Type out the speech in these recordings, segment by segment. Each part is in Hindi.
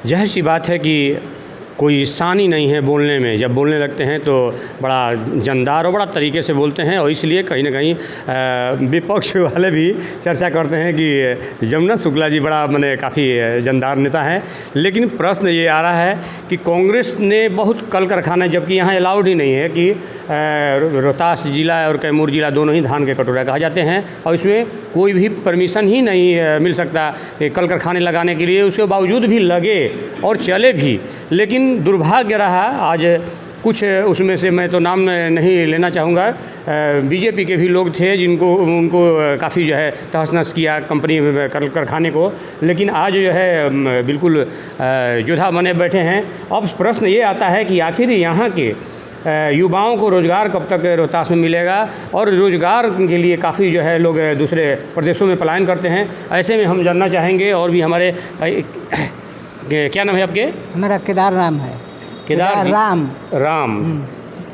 ज़ाहिर सी बात है कि कोई सानी नहीं है बोलने में। जब बोलने लगते हैं तो बड़ा जानदार और बड़ा तरीके से बोलते हैं, और इसलिए कहीं ना कहीं विपक्ष वाले भी चर्चा करते हैं कि जमुना शुक्ला जी बड़ा माने काफ़ी जानदार नेता हैं। लेकिन प्रश्न ये आ रहा है कि कांग्रेस ने बहुत कल कारखाना, जबकि यहाँ अलाउड ही नहीं है कि रोहतास ज़िला और कैमूर ज़िला दोनों ही धान के कटोरा कहा जाते हैं, और इसमें कोई भी परमिशन ही नहीं मिल सकता कल कारखाने लगाने के लिए। उसके बावजूद भी लगे और चले भी, लेकिन दुर्भाग्य रहा आज कुछ उसमें से, मैं तो नाम नहीं लेना चाहूँगा, बीजेपी के भी लोग थे जिनको उनको काफ़ी जो है तहस नहस किया कंपनी कल कारखाने को, लेकिन आज जो है बिल्कुल योद्धा बने बैठे हैं। अब प्रश्न ये आता है कि आखिर यहाँ के युवाओं को रोज़गार कब तक रोहतास में मिलेगा, और रोज़गार के लिए काफ़ी जो है लोग दूसरे प्रदेशों में पलायन करते हैं। ऐसे में हम जानना चाहेंगे, और भी हमारे क्या नाम है आपके? मेरा केदार राम है। केदार राम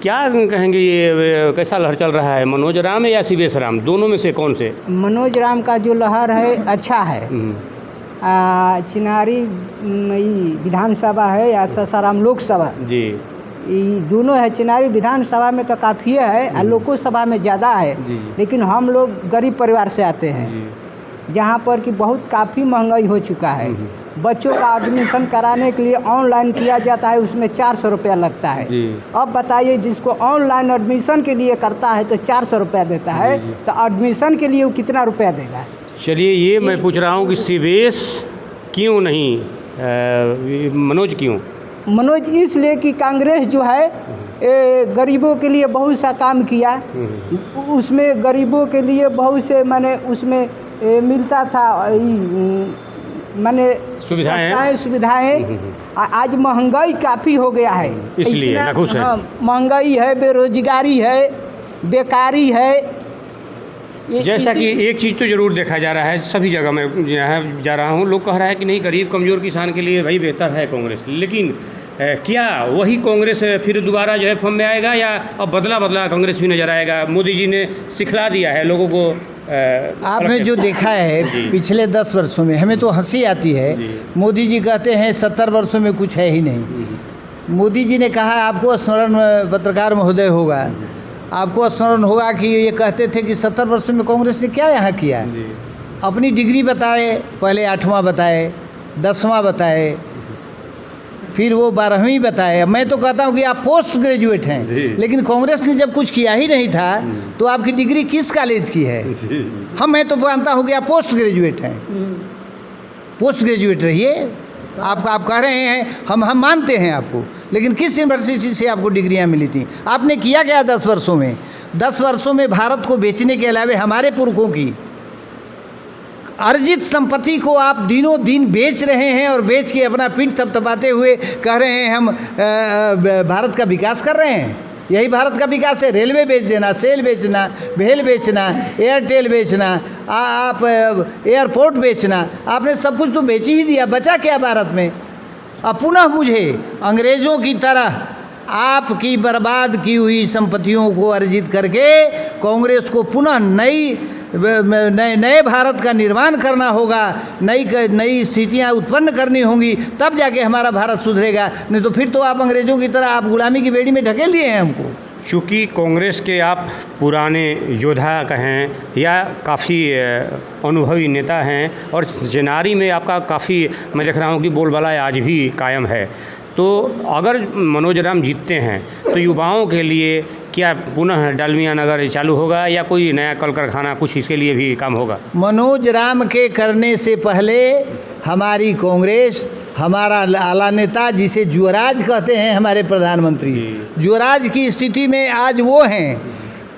क्या कहेंगे, ये कैसा लहर चल रहा है? मनोज राम या शिवेश राम, दोनों में से कौन से? मनोज राम का जो लहर है अच्छा है। चिनारी विधानसभा है या सासाराम लोकसभा जी, ये दोनों है। चिनारी विधानसभा में तो काफ़ी है और लोकसभा में ज़्यादा है, लेकिन हम लोग गरीब परिवार से आते हैं जहाँ पर कि बहुत काफ़ी महंगाई हो चुका है। बच्चों का एडमिशन कराने के लिए ऑनलाइन किया जाता है, उसमें 400 रुपया लगता है। अब बताइए, जिसको ऑनलाइन एडमिशन के लिए करता है तो 400 रुपया देता है, तो एडमिशन के लिए वो कितना रुपया देगा? चलिए, ये मैं पूछ रहा हूँ कि शिवेश क्यों नहीं, मनोज क्यों? मनोज इसलिए कि कांग्रेस जो है गरीबों के लिए बहुत सा काम किया, उसमें गरीबों के लिए बहुत से माने उसमें मिलता था माने सुविधाएं। आज महंगाई काफ़ी हो गया है, इसलिए नाखुश है। महंगाई है, बेरोजगारी है, बेकारी है। जैसा कि एक चीज़ तो ज़रूर देखा जा रहा है, सभी जगह मैं यहाँ जा रहा हूँ, लोग कह रहा है कि नहीं, गरीब कमज़ोर किसान के लिए भाई बेहतर है कांग्रेस। लेकिन क्या वही कांग्रेस फिर दोबारा जो है फॉर्म में आएगा, या अब बदला कांग्रेस भी नज़र आएगा? मोदी जी ने सिखला दिया है लोगों को। आपने जो देखा है पिछले 10 वर्षों में, हमें तो हंसी आती है। मोदी जी कहते हैं 70 वर्षों में कुछ है ही नहीं। मोदी जी ने कहा, आपको स्मरण पत्रकार महोदय होगा, आपको स्मरण होगा कि ये कहते थे कि 70 वर्षों में कांग्रेस ने क्या यहाँ किया। अपनी डिग्री बताए, पहले 8वां बताए, 10वां बताए, फिर वो 12वीं बताए। मैं तो कहता हूँ कि आप पोस्ट ग्रेजुएट हैं, लेकिन कांग्रेस ने जब कुछ किया ही नहीं था तो आपकी डिग्री किस कॉलेज की है? मैं तो मानता हूँ कि आप पोस्ट ग्रेजुएट हैं, पोस्ट ग्रेजुएट रहिए। आप कह रहे हैं, हम मानते हैं आपको, लेकिन किस यूनिवर्सिटी से आपको डिग्रियाँ मिली थी? आपने किया क्या 10 वर्षों में? 10 वर्षों में भारत को बेचने के अलावा हमारे पुरखों की अर्जित संपत्ति को आप दिनों दिन बेच रहे हैं, और बेच के अपना पीठ थपथपाते हुए कह रहे हैं हम भारत का विकास कर रहे हैं। यही भारत का विकास है? रेलवे बेच देना, सेल बेचना, भेल बेचना, एयरटेल बेचना, आप एयरपोर्ट बेचना, आपने सब कुछ तो बेच ही दिया। बचा क्या भारत में? अब पुनः मुझे अंग्रेज़ों की तरह आपकी बर्बाद की हुई संपत्तियों को अर्जित करके कांग्रेस को पुनः नए भारत का निर्माण करना होगा, नई स्थितियाँ उत्पन्न करनी होंगी, तब जाके हमारा भारत सुधरेगा। नहीं तो फिर तो आप अंग्रेज़ों की तरह आप गुलामी की बेड़ी में ढकेल दिए हैं हमको। चूँकि कांग्रेस के आप पुराने योद्धा कहें या काफ़ी अनुभवी नेता हैं, और चिनारी में आपका काफ़ी, मैं देख रहा हूँ कि बोलबाला आज भी कायम है, तो अगर मनोज राम जीतते हैं तो युवाओं के लिए क्या पुनः डालमिया नगर चालू होगा, या कोई नया कल कारखाना कुछ इसके लिए भी काम होगा? मनोज राम के करने से पहले हमारी कांग्रेस, हमारा आला नेता जिसे युवराज कहते हैं, हमारे प्रधानमंत्री युवराज की स्थिति में आज वो हैं,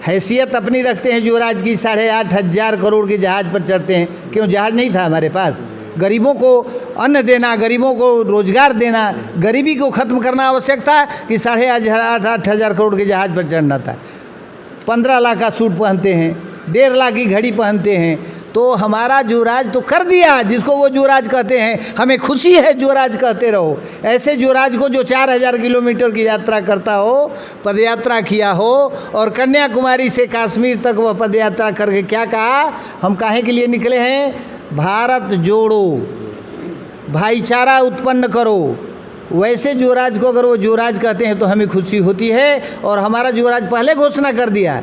हैसियत अपनी रखते हैं युवराज की। 8,500 करोड़ के जहाज़ पर चढ़ते हैं। क्यों? जहाज़ नहीं था हमारे पास। गरीबों को अन्न देना, गरीबों को रोज़गार देना, गरीबी को ख़त्म करना आवश्यक था कि 8,500 करोड़ के जहाज़ पर चढ़ना था। 15 लाख का सूट पहनते हैं, 1.5 लाख की घड़ी पहनते हैं। तो हमारा युवराज तो कर दिया, जिसको वो युवराज कहते हैं। हमें खुशी है, युवराज कहते रहो। ऐसे युवराज को जो 4000 किलोमीटर की यात्रा करता हो, पदयात्रा किया हो, और कन्याकुमारी से कश्मीर तक वह पदयात्रा करके क्या कहा, हम काहे के लिए निकले हैं? भारत जोड़ो, भाईचारा उत्पन्न करो। वैसे युवराज को अगर वो युवराज कहते हैं तो हमें खुशी होती है। और हमारा युवराज पहले घोषणा कर दिया,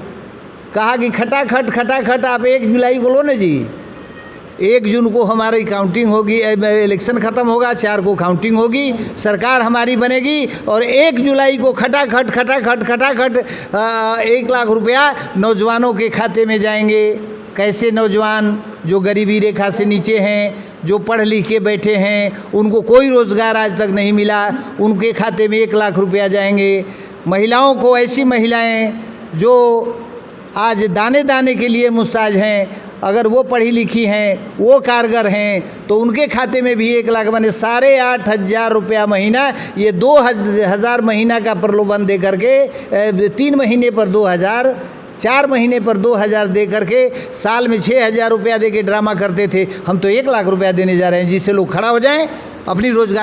कहा कि खटाखट आप 1 जुलाई को लो ना जी, 1 जून को हमारी काउंटिंग होगी, इलेक्शन ख़त्म होगा, 4 को काउंटिंग होगी, सरकार हमारी बनेगी और 1 जुलाई को खटाखट 1 लाख रुपया नौजवानों के खाते में जाएंगे। कैसे नौजवान जो गरीबी रेखा से नीचे हैं, जो पढ़ लिख के बैठे हैं, उनको कोई रोज़गार आज तक नहीं मिला, उनके खाते में 1 लाख रुपया जाएंगे। महिलाओं को, ऐसी महिलाएं जो आज दाने दाने के लिए मुस्ताज हैं, अगर वो पढ़ी लिखी हैं, वो कारगर हैं, तो उनके खाते में भी 1 लाख बने 8,500 रुपया महीना। ये 2,000 महीना का प्रलोभन दे करके 3 महीने पर 2,000, 4 महीने पर 2,000 दे करके साल में 6,000 रुपया दे के ड्रामा करते थे। हम तो 1 लाख रुपया देने जा रहे हैं, जिससे लोग खड़ा हो जाएं, अपनी रोज़गार